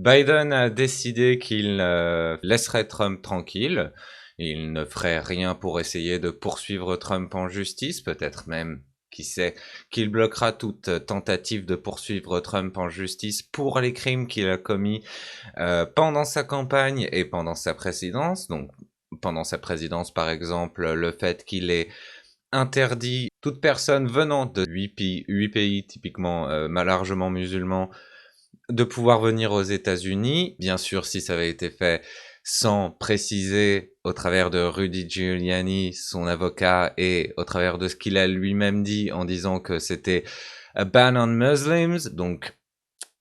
Biden a décidé qu'il laisserait Trump tranquille. Il ne ferait rien pour essayer de poursuivre Trump en justice, peut-être même, qui sait, qu'il bloquera toute tentative de poursuivre Trump en justice pour les crimes qu'il a commis pendant sa campagne et pendant sa présidence. Donc, pendant sa présidence, par exemple, le fait qu'il ait interdit toute personne venant de 8 pays typiquement largement musulmans de pouvoir venir aux États-Unis. Bien sûr, si ça avait été fait sans préciser au travers de Rudy Giuliani, son avocat, et au travers de ce qu'il a lui-même dit en disant que c'était a ban on Muslims, donc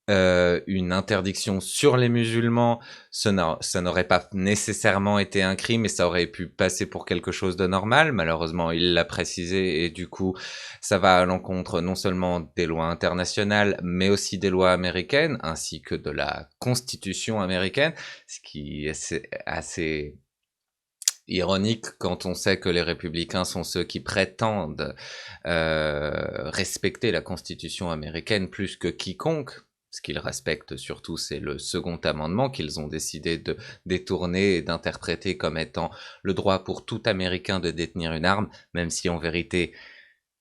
une interdiction sur les musulmans, ça n'aurait pas nécessairement été un crime, mais ça aurait pu passer pour quelque chose de normal. Malheureusement, il l'a précisé et du coup, ça va à l'encontre non seulement des lois internationales, mais aussi des lois américaines, ainsi que de la Constitution américaine, ce qui est assez ironique quand on sait que les républicains sont ceux qui prétendent respecter la Constitution américaine plus que quiconque. Ce qu'ils respectent surtout, c'est le second amendement qu'ils ont décidé de détourner et d'interpréter comme étant le droit pour tout Américain de détenir une arme, même si en vérité,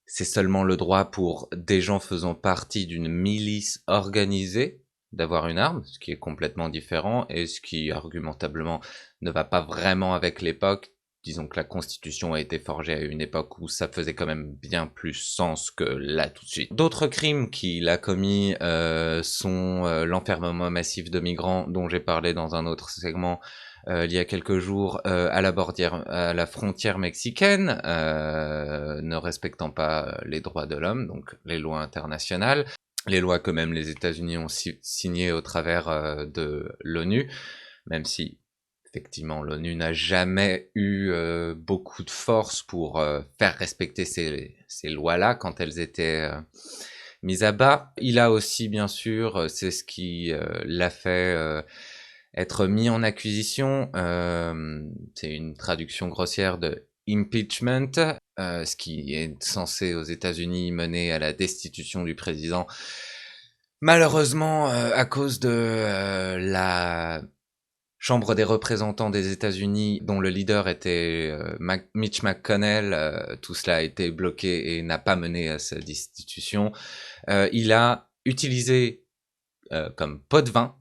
c'est seulement le droit pour des gens faisant partie d'une milice organisée d'avoir une arme, ce qui est complètement différent et ce qui argumentablement ne va pas vraiment avec l'époque. Disons que la Constitution a été forgée à une époque où ça faisait quand même bien plus sens que là tout de suite. D'autres crimes qu'il a commis sont l'enfermement massif de migrants dont j'ai parlé dans un autre segment il y a quelques jours à la frontière mexicaine, ne respectant pas les droits de l'homme, donc les lois internationales, les lois que même les États-Unis ont signées au travers de l'ONU, même si effectivement l'ONU n'a jamais eu beaucoup de force pour faire respecter ces lois-là quand elles étaient mises à bas. Il a aussi, bien sûr, c'est ce qui l'a fait être mis en accusation. C'est une traduction grossière de impeachment, ce qui est censé aux États-Unis mener à la destitution du président. Malheureusement, à cause de la Chambre des représentants des États-Unis, dont le leader était Mitch McConnell, tout cela a été bloqué et n'a pas mené à sa destitution. Il a utilisé comme pot de vin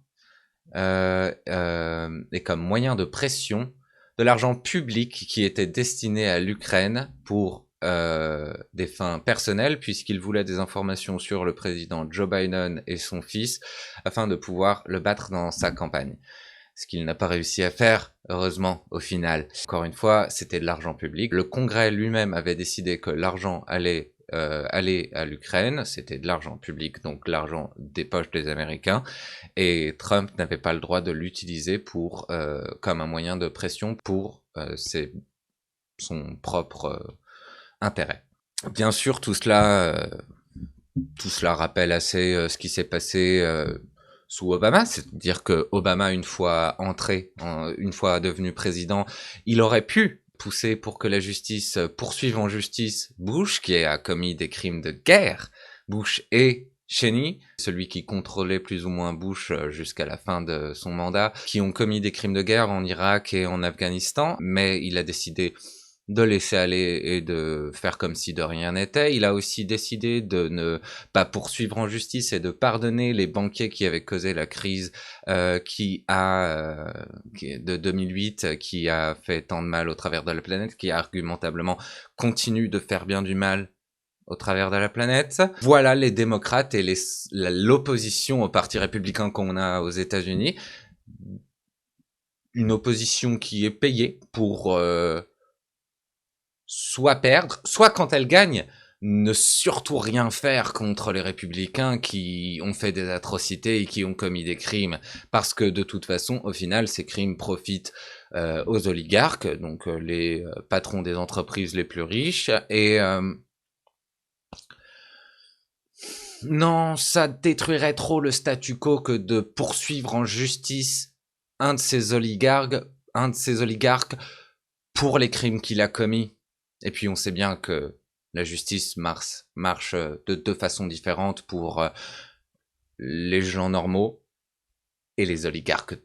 et comme moyen de pression de l'argent public qui était destiné à l'Ukraine pour des fins personnelles, puisqu'il voulait des informations sur le président Joe Biden et son fils afin de pouvoir le battre dans sa campagne. Ce qu'il n'a pas réussi à faire, heureusement, au final. Encore une fois, c'était de l'argent public. Le Congrès lui-même avait décidé que l'argent allait aller à l'Ukraine, c'était de l'argent public, donc l'argent des poches des Américains, et Trump n'avait pas le droit de l'utiliser pour comme un moyen de pression pour son propre intérêt. Bien sûr, tout cela rappelle assez ce qui s'est passé sous Obama, c'est-à-dire que Obama, une fois une fois devenu président, il aurait pu pousser pour que la justice poursuive en justice Bush, qui a commis des crimes de guerre, Bush et Cheney, celui qui contrôlait plus ou moins Bush jusqu'à la fin de son mandat, qui ont commis des crimes de guerre en Irak et en Afghanistan, mais il a décidé de laisser aller et de faire comme si de rien n'était. Il a aussi décidé de ne pas poursuivre en justice et de pardonner les banquiers qui avaient causé la crise de 2008, qui a fait tant de mal au travers de la planète, qui argumentablement continue de faire bien du mal au travers de la planète. Voilà les démocrates et l'opposition au parti républicain qu'on a aux États-Unis. Une opposition qui est payée pour soit perdre, soit quand elle gagne, ne surtout rien faire contre les républicains qui ont fait des atrocités et qui ont commis des crimes, parce que de toute façon, au final, ces crimes profitent aux oligarques, donc les patrons des entreprises les plus riches, et non, ça détruirait trop le statu quo que de poursuivre en justice un de ces oligarques pour les crimes qu'il a commis. Et puis on sait bien que la justice marche de deux façons différentes pour les gens normaux et les oligarques